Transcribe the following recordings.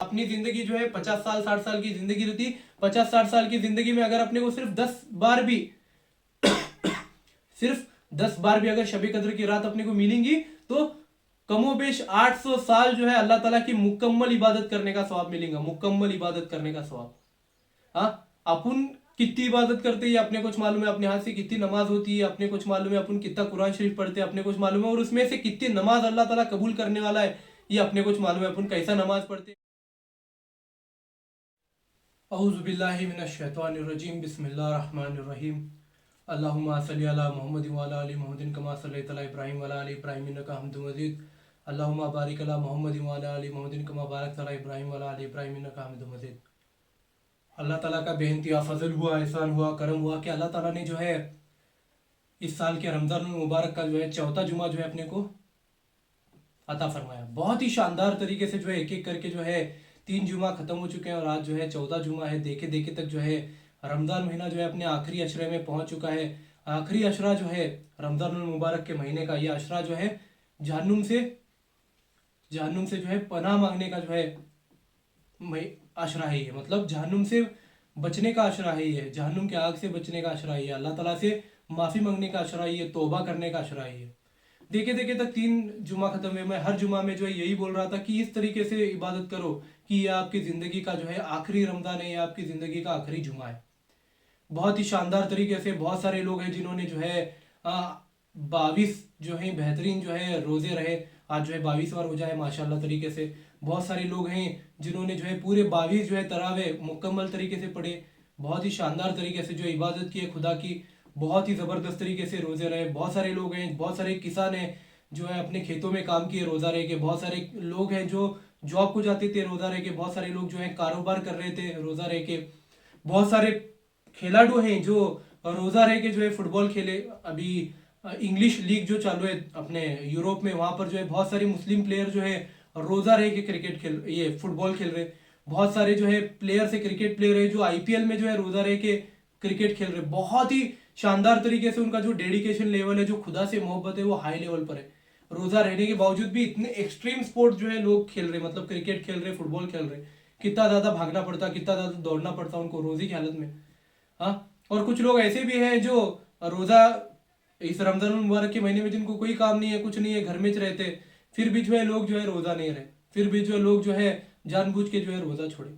अपनी जिंदगी जो है 50 साल 60 साल की जिंदगी रहती, 50 60 साल की जिंदगी में अगर अपने को सिर्फ 10 बार भी सिर्फ 10 बार भी अगर शबे कद्र की रात अपने को मिलेंगी तो कमोबेश 800 साल जो है अल्लाह ताला की मुकम्मल इबादत करने का सवाब मिलेगा, मुकम्मल इबादत करने का सवाब। हाँ, अपन कितनी इबादत करते हैं अपने कुछ मालूम है, अपने हाथ से कितनी नमाज होती है अपने कुछ मालूम है, अपन कितना कुरान शरीफ पढ़ते हैं अपने कुछ मालूम है, और उसमें से कितनी नमाज अल्लाह ताला कबूल करने वाला है ये अपने कुछ मालूम है, अपन कैसा नमाज पढ़ते हैं। औज़ु बिल्लाहि मिनश शैतानिर रजीम, बिस्मिल्लाहिर रहमानिर रहीम। अल्लाहुम्मा सल्लि अला मुहम्मद व अला आलि मुहम्मदिन कमा सल्लैता अला इब्राहीम व अला आलि इब्राहीम इन्नका हमीदुम मजीद। अल्लाहुम्मा बारिक अला मुहम्मद व अला आलि मुहम्मदिन कमा बारकता अला इब्राहीम व अला आलि इब्राहीम इन्नका हमीदुम मजीद। अल्लाह ताला का बेइंतहा फजल हुआ, एहसान हुआ, करम हुआ कि अल्लाह ताला ने जो है इस साल के रमज़ान मुबारक का जो है चौथा जुमा जो है अपने को अता फरमाया। बहुत ही शानदार तरीके से जो है एक एक करके जो है 3 जुमा खत्म हो चुके हैं और आज जो है चौथा जुमा है। देखे देखे तक जो है रमज़ान महीना जो है अपने आखिरी अशरे में पहुंच चुका है। आखिरी अशरा जो है रमज़ान मुबारक के महीने का, ये अशरा जो है जहन्नुम से जहन्नुम से जो है पनाह मांगने का जो है अशरा है ये, मतलब जहन्नुम से बचने का अशरा है ये, जहन्नुम के आग से बचने का अशरा है ये, अल्लाह ताला से माफ़ी मांगने का अशरा है ये, तौबा करने का अशरा है ये। देखे देखे तक 3 जुमा खत्म हुए। मैं हर जुमा में जो है यही बोल रहा था कि इस तरीके से इबादत करो कि ये आपकी ज़िंदगी का जो है आखिरी रमज़ान है, ये आपकी ज़िंदगी का आखिरी जुमा है। बहुत ही शानदार तरीके से बहुत सारे लोग हैं जिन्होंने जो है 22 जो है बेहतरीन जो है रोज़े रहे। आज जो है 22वां रोजा है माशाल्लाह तरीके से। बहुत सारे लोग हैं जिन्होंने जो है पूरे 22 जो है तरावे मुकम्मल तरीके से पढ़े, बहुत ही शानदार तरीके से जो है इबादत की है खुदा की, बहुत ही ज़बरदस्त तरीके से रोज़े रहे। बहुत सारे लोग हैं, बहुत सारे किसान हैं जो है अपने खेतों में काम किए रोज़ा रह के, बहुत सारे लोग हैं जो जॉब को जाते थे रोज़ा रह के, बहुत सारे लोग जो है कारोबार कर रहे थे रोज़ा रह के, बहुत सारे खिलाड़ू हैं जो रोज़ा रह के जो है फुटबॉल खेले। अभी इंग्लिश लीग जो चालू है अपने यूरोप में, वहाँ पर जो है बहुत सारे मुस्लिम प्लेयर जो है रोज़ा रह के क्रिकेट खेल ये फुटबॉल खेल रहे। बहुत सारे जो है प्लेयर्स है, क्रिकेट प्लेयर है जो आईपीएल में जो है रोज़ा रह के क्रिकेट खेल रहे। बहुत ही शानदार तरीके से उनका जो डेडिकेशन लेवल है, जो खुदा से मोहब्बत है, वो हाई लेवल पर है। रोज़ा रहने के बावजूद भी इतने एक्सट्रीम स्पोर्ट जो है लोग खेल रहे, मतलब क्रिकेट खेल रहे, फुटबॉल खेल रहे। कितना ज़्यादा भागना पड़ता, कितना ज़्यादा दौड़ना पड़ता उनको रोज़े की हालत में। हाँ, और कुछ लोग ऐसे भी हैं जो रोज़ा इस रमज़ान मुबारक के महीने में जिनको कोई काम नहीं है, कुछ नहीं है, घर में रहते, फिर भी जो है लोग जो है रोज़ा नहीं रहे, फिर भी जो है लोग जो है जानबूझ के जो है रोज़ा छोड़े।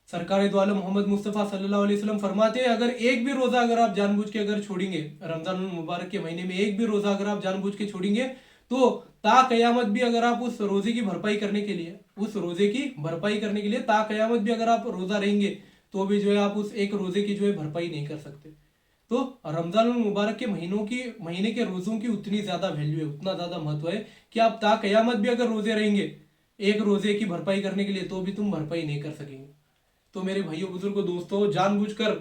सरकार दो आलम मोहम्मद मुस्तफ़ा सल्लल्लाहु अलैहि वसल्लम फरमाते हैं अगर एक भी रोज़ा अगर आप जानबूझ के अगर छोड़ेंगे रमज़ान मुबारक के महीने में, एक भी रोज़ा अगर आप जानबूझ के छोड़ेंगे तो ता कयामत भी अगर आप उस रोज़े की भरपाई करने के लिए, उस रोज़े की भरपाई करने के लिए ता कयामत भी अगर आप रोज़ा रहेंगे तो भी जो है आप उस एक रोज़े की जो है भरपाई नहीं कर सकते। तो रमज़ान मुबारक के महीने के रोज़ों की उतनी ज़्यादा वैल्यू है, उतना ज़्यादा महत्व है कि आप ता कयामत भी अगर रोज़े रहेंगे एक रोज़े की भरपाई करने के लिए तो भी तुम भरपाई नहीं कर सकेंगे। तो मेरे भाइयों बुजुर्गों दोस्तों, जानबूझकर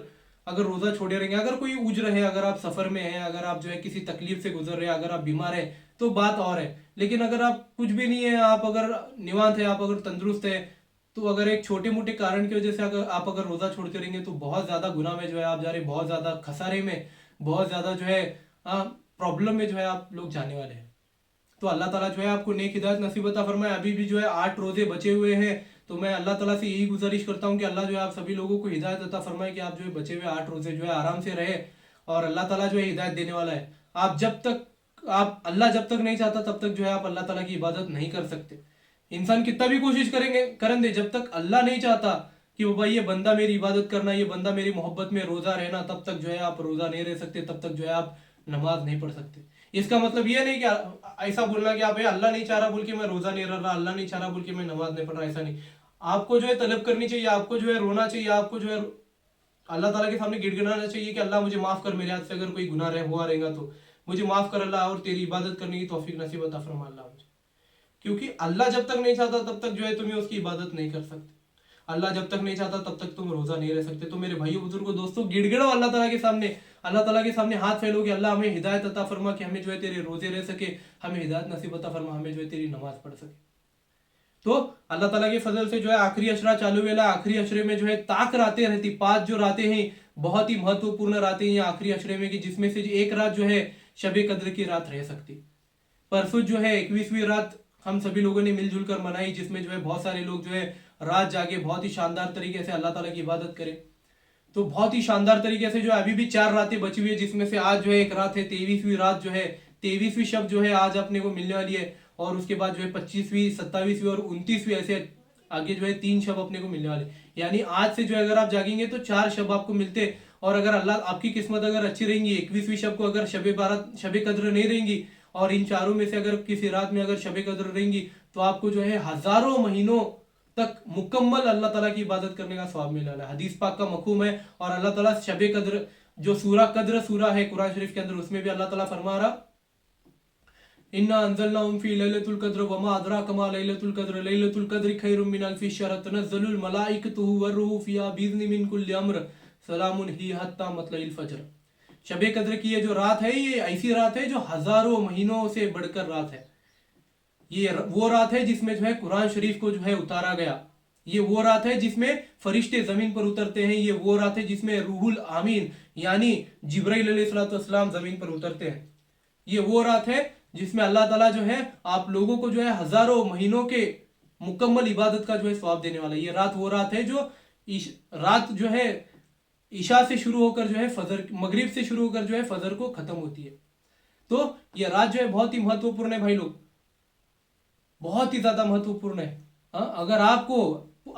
अगर रोज़ा छोड़े रहेंगे, अगर कोई उज्र है, अगर आप सफ़र में हैं, अगर आप जो है किसी तकलीफ से गुजर रहे हैं, अगर आप बीमार हैं तो बात और है। लेकिन अगर आप कुछ भी नहीं है, आप अगर निवांत है, आप अगर तंदुरुस्त है, तो अगर एक छोटे मोटे कारण की वजह से अगर आप रोज़ा छोड़ते रहेंगे तो बहुत ज़्यादा गुनाह में जो है आप जा रहे हैं, बहुत ज़्यादा खसारे में, बहुत ज़्यादा जो है प्रॉब्लम में जो है आप लोग जाने वाले हैं। तो अल्लाह ताला जो है आपको नेक हिदायत नसीब अता फरमाए। अभी भी जो है 8 रोजे बचे हुए हैं, तो मैं अल्लाह ताला से यही गुजारिश करता हूँ कि अल्लाह जो है आप सभी लोगों को हिदायत अता फरमाए कि आप जो है बचे हुए 8 रोजे जो है आराम से रहे। और अल्लाह ताला जो है हिदायत देने वाला है। आप अल्लाह जब तक नहीं चाहता तब तक जो है आप अल्लाह ताला की इबादत नहीं कर सकते। इंसान कितना भी कोशिश करेंगे करन दे, जब तक अल्लाह नहीं चाहता कि वो भाई ये बंदा मेरी इबादत करना, ये बंदा मेरी मोहब्बत में रोजा रहना, तब तक जो है आप रोजा नहीं रह सकते, तब तक जो है आप नमाज नहीं पढ़ सकते। इसका मतलब ये नहीं कि ऐसा बोलना कि आप अल्लाह नहीं चाह रहा बोल के मैं रोजा नहीं रह रहा, अल्लाह नहीं चाह रहा बोल के मैं नमाज नहीं पढ़ रहा, ऐसा नहीं। आपको जो है तलब करनी चाहिए, आपको जो है रोना चाहिए, आपको जो है अल्लाह ताला के सामने गिड़गिड़ाना चाहिए कि अल्लाह मुझे माफ कर, मेरे हाथ से अगर कोई गुनाह हुआ रहेगा तो मुझे माफ कर अल्लाह, और तेरी इबादत करने की तौफीक नसीब अता फरमा अल्लाह मुझे। क्योंकि अल्लाह जब तक नहीं चाहता तब तक जो है तुम्हें उसकी इबादत नहीं कर सकते। अल्लाह जब तक नहीं चाहता तब तक तुम रोजा नहीं रह सकते। तो मेरे भाइयों बुजुर्गों दोस्तों, गिड़गिड़ो अल्लाह ताला के सामने, अल्लाह ताला के सामने हाथ फैलो कि अल्लाह हमें हिदायत अता फरमा कि हमें जो है तेरे रोजे रह सके, हमें हिदायत नसीब अता फरमा, हमें जो है तेरी नमाज पढ़ सके। तो अल्लाह ताला के फजल से जो है आखिरी अशरा चालू वेला, आखिरी अशरे में जो है ताक रातें रहती, 5 जो रातें हैं बहुत ही महत्वपूर्ण रातें हैं आखिरी अशरे में, कि जिसमें से एक रात जो है शबे कद्र की रात रह सकती। परसों जो है 21वीं रात हम सभी लोगों ने मिलजुल कर मनाई, जिसमें जो है बहुत सारे लोग जो है रात जागे, बहुत ही शानदार तरीके से अल्लाह ताला की इबादत करें। तो बहुत ही शानदार तरीके से जो है अभी भी 4 रातें बची हुई है, जिसमें से आज जो है एक रात है 23वीं रात जो है, 23वीं शब जो है आज अपने को मिलने वाली है। और उसके बाद जो है 25वीं, 27वीं और 29वीं, ऐसे आगे जो है 3 शब अपने को मिलने वाले। यानी आज से जो है अगर आप जागेंगे तो 4 शब आपको मिलते। और अगर अल्लाह आपकी किस्मत अगर अच्छी रहेंगी, 21वीं शब को अगर शबे बारात, शबे कद्र नहीं रहेंगी और इन चारों में से अगर किसी रात में अगर शबे कद्र रहेंगी तो आपको जो है हजारों महीनों तक मुकम्मल अल्लाह ताला की इबादत करने का सवाब मिलने वाला है। हदीस पाक का मफहूम है। और अल्लाह ताला शबे कद्र, जो सूरा कद्र सूरा है कुरान शरीफ के अंदर, उसमें भी अल्लाह ताला फरमा रहा, इन्ना अंज़लनाहु फी लैलतुल कद्र वमा अदराका मा लैलतुल कद्र लैलतुल कद्रि खैरुम मिन अल्फि शहर तनज़्ज़लुल मलाइकतु वरूहु फिहा बिइज़्नि मिन कुल्लि अम्र सलामुन हिय हत्ता मतलइल फज्र। शबे कद्र की ये जो रात है, ये ऐसी रात है जो हजारों महीनों से बढ़कर रात है। ये वो रात है जिसमें जो है कुरान शरीफ को जो है उतारा गया। ये वो रात है जिसमें फरिश्ते जमीन पर उतरते हैं। ये वो रात है जिसमें रूहुल आमीन यानी जिब्राइल अलैहिस्सलाम जमीन पर उतरते हैं। ये वो रात है जिसमें अल्लाह ताला जो है आप लोगों को जो है हजारों महीनों के मुकम्मल इबादत का जो है सवाब देने वाला है। ये रात वो रात है जो रात जो है ईशा से शुरू होकर जो है फजर, मगरिब से शुरू होकर जो है फजर को खत्म होती है। तो ये रात जो है बहुत ही महत्वपूर्ण है भाई लोग, बहुत ही ज्यादा महत्वपूर्ण है। अगर आपको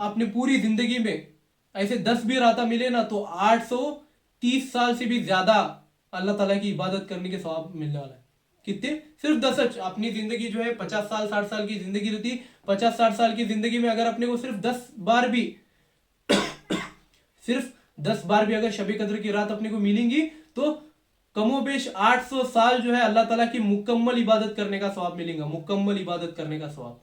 अपने पूरी जिंदगी में ऐसे 10 भी रात मिले ना तो 830 साल से भी ज्यादा अल्लाह ताला की इबादत करने के सवाब मिलने वाला है। कितने? सिर्फ 10। अपनी जिंदगी जो है 50 साल 60 साल की जिंदगी रहती, 50-60 साल की जिंदगी में अगर अपने को सिर्फ 10 बार भी सिर्फ 10 बार भी अगर शबे कद्र की रात अपने को मिलेंगी तो कमोबेश 800 साल जो है अल्लाह ताला की मुकम्मल इबादत करने का सवाब मिलेगा, मुकम्मल इबादत करने का सवाब।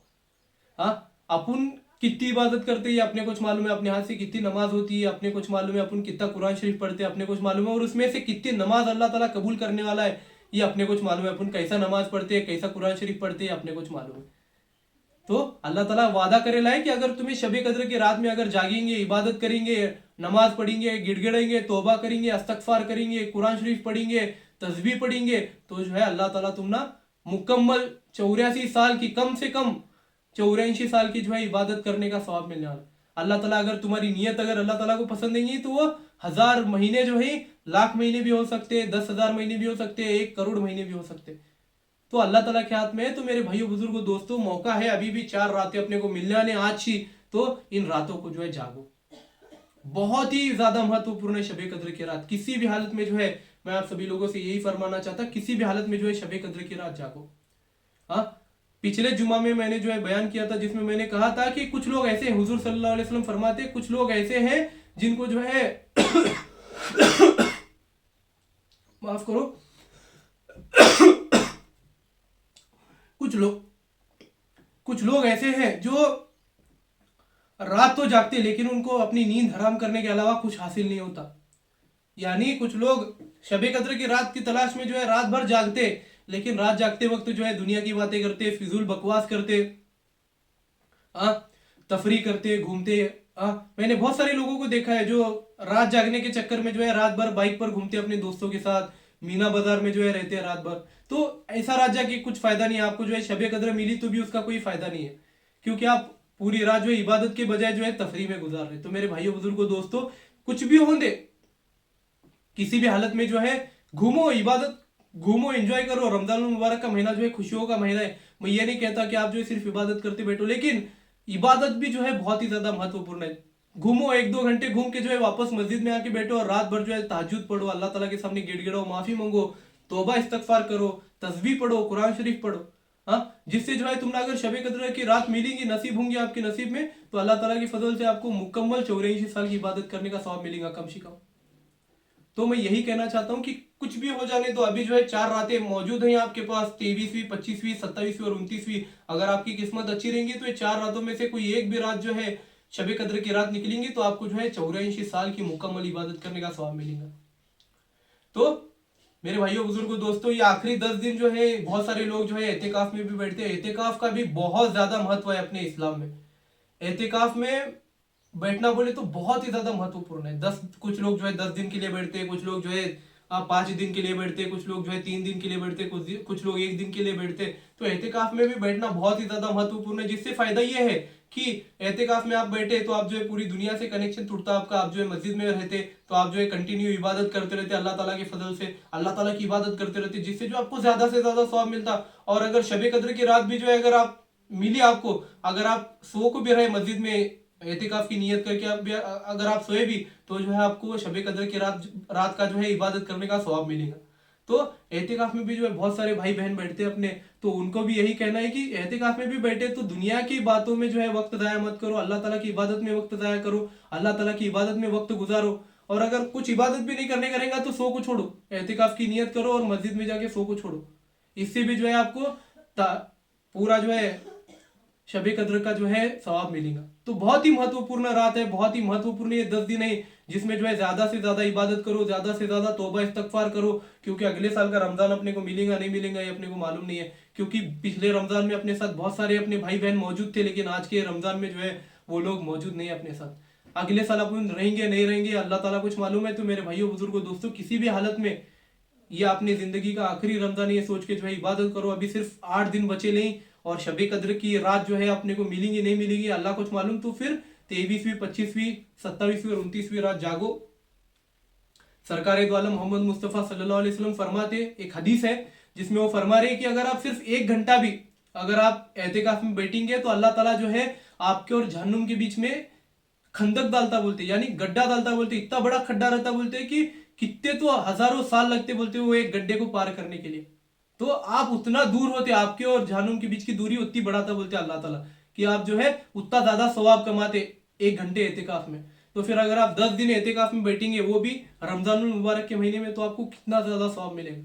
हाँ, अपन कितनी इबादत करते हैं अपने कुछ मालूम है, अपने हाथ से कितनी नमाज होती है अपने कुछ मालूम है, अपन कितना कुरान शरीफ पढ़ते हैं अपने कुछ मालूम है, और उसमें से कितनी नमाज अल्लाह ताला कबूल करने वाला है ये अपने कुछ मालूम है। अपन कैसा नमाज पढ़ते हैं, कैसा कुरान शरीफ पढ़ते हैं अपने कुछ मालूम है। तो अल्लाह ताला वादा करेला है कि अगर तुम्हें शबे कद्र की रात में अगर जागेंगे, इबादत करेंगे, नमाज पढ़ेंगे, गिड़गिड़ेंगे, तौबा करेंगे, इस्तगफार करेंगे, कुरान शरीफ पढ़ेंगे, तस्बीह पढ़ेंगे, तो जो है अल्लाह ताला तुम ना मुकम्मल 84 साल की, कम से कम 84 साल की जो है इबादत करने का सवाब मिलने वाला। अल्लाह ताला अगर तुम्हारी नीयत अगर अल्लाह ताला को पसंद नहीं तो वो 1000 महीने जो है, लाख महीने भी हो सकते, 10,000 महीने भी हो सकते, 1 करोड़ महीने भी हो सकते। तो अल्लाह ताला के हाथ में है। तो मेरे भाइयों बुजुर्गों दोस्तों, मौका है, अभी भी 4 रातें अपने को मिलने वाले आज ही। तो इन रातों को जो है जागो, बहुत ही ज्यादा महत्वपूर्ण है शबे कद्र की रात। किसी भी हालत में जो है मैं आप सभी लोगों से यही फरमाना चाहता, किसी भी हालत में जो है शबे कद्र की रात जागो। हाँ, पिछले जुमा में मैंने जो है बयान किया था, जिसमें मैंने कहा था कि कुछ लोग ऐसे, हुजूर सल्लल्लाहु अलैहि वसल्लम फरमाते, कुछ लोग ऐसे हैं जिनको जो है माफ करो, कुछ लोग ऐसे हैं जो रात तो जागते लेकिन उनको अपनी नींद हराम करने के अलावा कुछ हासिल नहीं होता। यानी कुछ लोग शबे कद्र की रात की तलाश में जो है रात भर जागते, लेकिन रात जागते वक्त जो है दुनिया की बातें करते, फिजूल बकवास करते, तफरी करते, घूमते। मैंने बहुत सारे लोगों को देखा है जो रात जागने के चक्कर में जो है रात भर बाइक पर घूमते अपने दोस्तों के साथ, मीना बाजार में जो है रहते हैं रात भर। तो ऐसा रात जाके कुछ फायदा नहीं है। आपको जो है शबे कद्र मिली तो भी उसका कोई फायदा नहीं है, क्योंकि आप पूरी रात जो है इबादत के बजाय जो है तफरी में गुजार रहे। तो मेरे भाइयों बुजुर्गों दोस्तों, कुछ भी हो दे, किसी भी हालत में जो है घूमो, इबादत घूमो, एंजॉय करो। रमजान मुबारक का महीना जो है खुशियों का महीना है। मैं ये नहीं कहता कि आप जो है सिर्फ इबादत करते बैठो, लेकिन इबादत भी जो है बहुत ही ज्यादा महत्वपूर्ण है। घूमो, 1-2 घंटे घूम के जो है वापस मस्जिद में आके बैठो और रात भर जो है तहज्जुद पढ़ो, अल्लाह ताला के सामने गिड़गिड़ाओ, माफी मांगो, तौबा इस्तगफार करो, तस्बीह पढ़ो, कुरान शरीफ पढ़ो। हाँ, जिससे जो है तुमने अगर शबे कद्र की रात मिलेंगी, नसीब होंगी आपके नसीब में, तो अल्लाह ताला की फजल से आपको मुकम्मल 84 साल की इबादत करने का सवाब मिलेगा कम से कम। तो मैं यही कहना चाहता हूं कि कुछ भी हो जाने तो अभी जो है 4 रातें मौजूद हैं आपके पास, 23वीं, 25वीं, 27वीं और 29वीं। अगर आपकी किस्मत अच्छी रहेंगी तो ये 4 रातों में से कोई एक भी रात जो है शबे कद्र की रात निकलेंगी तो आपको जो है 84 साल की मुकम्मल इबादत करने का सवाब मिलेगा। तो मेरे भाइयों बुजुर्गों दोस्तों, ये आखिरी 10 दिन जो है बहुत सारे लोग जो है एहतिकाफ में भी बैठते हैं। एहतिकाफ का भी बहुत ज्यादा महत्व है अपने इस्लाम में। एहतिकाफ में बैठना बोले तो बहुत ही ज्यादा महत्वपूर्ण है। कुछ लोग जो है 10 दिन के लिए बैठते हैं, कुछ लोग जो है 5 दिन के लिए बैठते, कुछ लोग जो है 3 दिन के लिए बैठते, कुछ लोग 1 दिन के लिए बैठते। तो एहतिकाफ में भी बैठना बहुत ही ज्यादा महत्वपूर्ण है, जिससे फायदा यह है कि एहतिकाफ में आप बैठे तो आप जो है पूरी दुनिया से कनेक्शन टूटता आपका, आप जो है मस्जिद में रहते तो आप जो है कंटिन्यू इबादत करते रहते अल्लाह ताला के फजल से, अल्लाह ताला की इबादत करते रहते, जिससे जो आपको ज्यादा से ज्यादा सवाब मिलता। और अगर शबे कद्र की रात भी जो है अगर आप मिली आपको, अगर आप सो को भी रहे मस्जिद में एहतिकाफ की नियत करके आप भी अगर आप सोए भी तो जो है आपको शबे कद्र की रात का जो है इबादत करने का सवाब मिलेगा। तो एहतिकाफ में भी जो है बहुत सारे भाई बहन बैठते हैं अपने, तो उनको भी यही कहना है कि एहतिकाफ में भी बैठे तो दुनिया की बातों में जो है वक्त जाया मत करो, अल्लाह ताला की इबादत में वक्त जाया करो, अल्लाह ताला की इबादत में वक्त गुजारो। और अगर कुछ इबादत भी नहीं करने करेंगे तो सो को छोड़ो, एहतिकाफ की नियत करो और मस्जिद में जाके सो को छोड़ो। इससे भी जो है आपको पूरा जो है शबे कद्र का जो है सवाब मिलेगा। तो बहुत ही महत्वपूर्ण रात है, बहुत ही महत्वपूर्ण ये 10 दिन है जिसमें जो है ज्यादा से ज्यादा इबादत करो, ज्यादा से ज्यादा तौबा इस्तगफार करो, क्योंकि अगले साल का रमजान अपने को मिलेगा नहीं मिलेगा ये अपने को मालूम नहीं है। क्योंकि पिछले रमजान में अपने साथ बहुत सारे अपने भाई बहन मौजूद थे, लेकिन आज के रमजान में जो है वो लोग मौजूद नहीं है अपने साथ। अगले साल अपन रहेंगे नहीं रहेंगे अल्लाह ताला कुछ मालूम है। तो मेरे भाइयों बुजुर्गों दोस्तों, किसी भी हालत में ये अपनी जिंदगी का आखिरी रमजान ये सोच के जो है इबादत करो। अभी सिर्फ 8 दिन बचे नहीं और शबे कद्र की रात जो है अपने को मिलेंगी नहीं मिलेगी अल्लाह कुछ मालूम। तो फिर 23वीं 25वीं 27वीं और 29वीं रात जागो। सरकार दो आलम मोहम्मद मुस्तफ़ा सल्लल्लाहु अलैहि वसल्लम फरमाते, एक हदीस है जिसमें वो फरमा रहे कि अगर आप सिर्फ 1 घंटा भी अगर आप एहतिकाफ में बैठेंगे तो अल्लाह ताला जो है आपके और जहन्नुम के बीच में खंदक डालता बोलते, यानी गड्ढा डालता बोलते, इतना बड़ा खड्डा रहता बोलते कि कितने तो हजारों साल लगते बोलते वो एक गड्ढे को पार करने के लिए। तो आप उतना दूर होते, आपके और जहन्नुम के बीच की दूरी उतनी बढ़ाता बोलते अल्लाह ताला कि आप जो है उतना ज्यादा सवाब कमाते 1 घंटे एहतिकाफ में। तो फिर अगर आप 10 दिन एहतिकाफ में बैठेंगे वो भी रमजानुल मुबारक के महीने में, तो आपको कितना ज्यादा सवाब मिलेगा।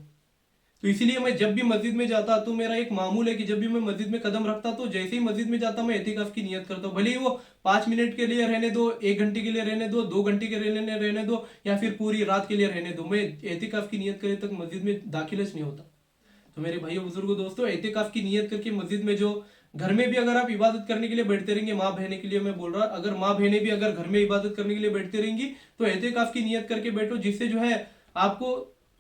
तो इसीलिए मैं जब भी मस्जिद में जाता तो मेरा एक मामूल है कि जब भी मैं मस्जिद में कदम रखता तो जैसे ही मस्जिद में जाता मैं एहतिकाफ की नियत करता हूँ। भले ही वो 5 मिनट के लिए रहने दो, 1 घंटे के लिए रहने दो, 2 घंटे के रहने दो या फिर पूरी रात के लिए रहने दो, मैं एहतिकाफ की नियत करे तक मस्जिद में दाखिल नहीं होता। तो मेरे भाइयों बुजुर्गों दोस्तों, एहतिकाफ की नियत करके मस्जिद में, जो घर में भी अगर आप इबादत करने के लिए बैठते रहेंगे, माँ बहने के लिए मैं बोल रहा, अगर माँ बहने भी अगर घर में इबादत करने के लिए बैठते रहेंगी तो एहतिकाफ की नियत करके बैठो, जिससे जो है आपको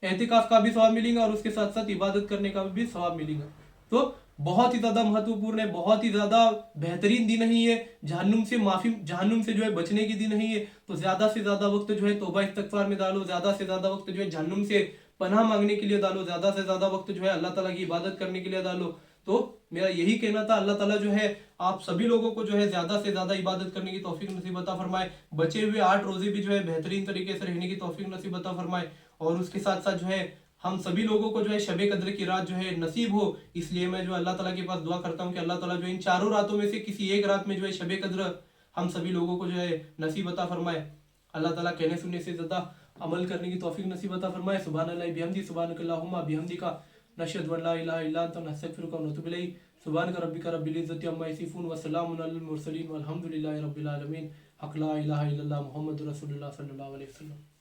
एहतिकाफ का भी सवाब मिलेगा और उसके साथ साथ इबादत करने का भी सवाब मिलेगा। तो बहुत ही ज्यादा महत्वपूर्ण है, बहुत ही ज्यादा बेहतरीन दिन है ये, जहन्नुम से जो है बचने की दिन है ये। तो ज्यादा से ज्यादा वक्त जो है तौबा इस्तगफार में डालो, ज्यादा से ज्यादा वक्त जो है जहन्नुम से पनाह मांगने के लिए डालो, ज्यादा से ज्यादा वक्त जो है अल्लाह ताला की इबादत करने के लिए डालो। तो मेरा यही कहना था, अल्लाह ताला जो है आप सभी लोगों को जो है ज्यादा से ज्यादा इबादत करने की तौफीक नसीब अता फरमाए, बचे हुए 8 रोजे भी जो है बेहतरीन तरीके से रहने की तौफीक नसीब अता फरमाए, और उसके साथ साथ जो है हम सभी लोगों को जो है शबे कद्र की रात जो है नसीब हो। इसलिए मैं जो अल्लाह ताला के पास दुआ करता हूँ कि अल्लाह ताला जो इन 4 रातों में से किसी एक रात में जो है शबे कद्र हम सभी लोगों को जो है नसीब अता फरमाए। अल्लाह ताला कहने सुनने से ज्यादा अमल करने की तौफीक नसीब अता फरमाए। सुभान अल्लाह बिहम्दी, सुभानकल्लाहुम्मा बिहम्दिका, नशहदु अल्ला इलाहा इल्ला अंता, नस्तगफिरुका व नतूबु इलैक। सुभान रब्बिका रब्बिल इज्जति अम्मा यसिफून व सलामुन अलल मुरसलीन वल्हम्दुलिल्लाहि रब्बिल आलमीन। हक ला इलाहा इल्लल्लाह मुहम्मदुर रसूलुल्लाह सल्लल्लाहु अलैहि वसल्लम।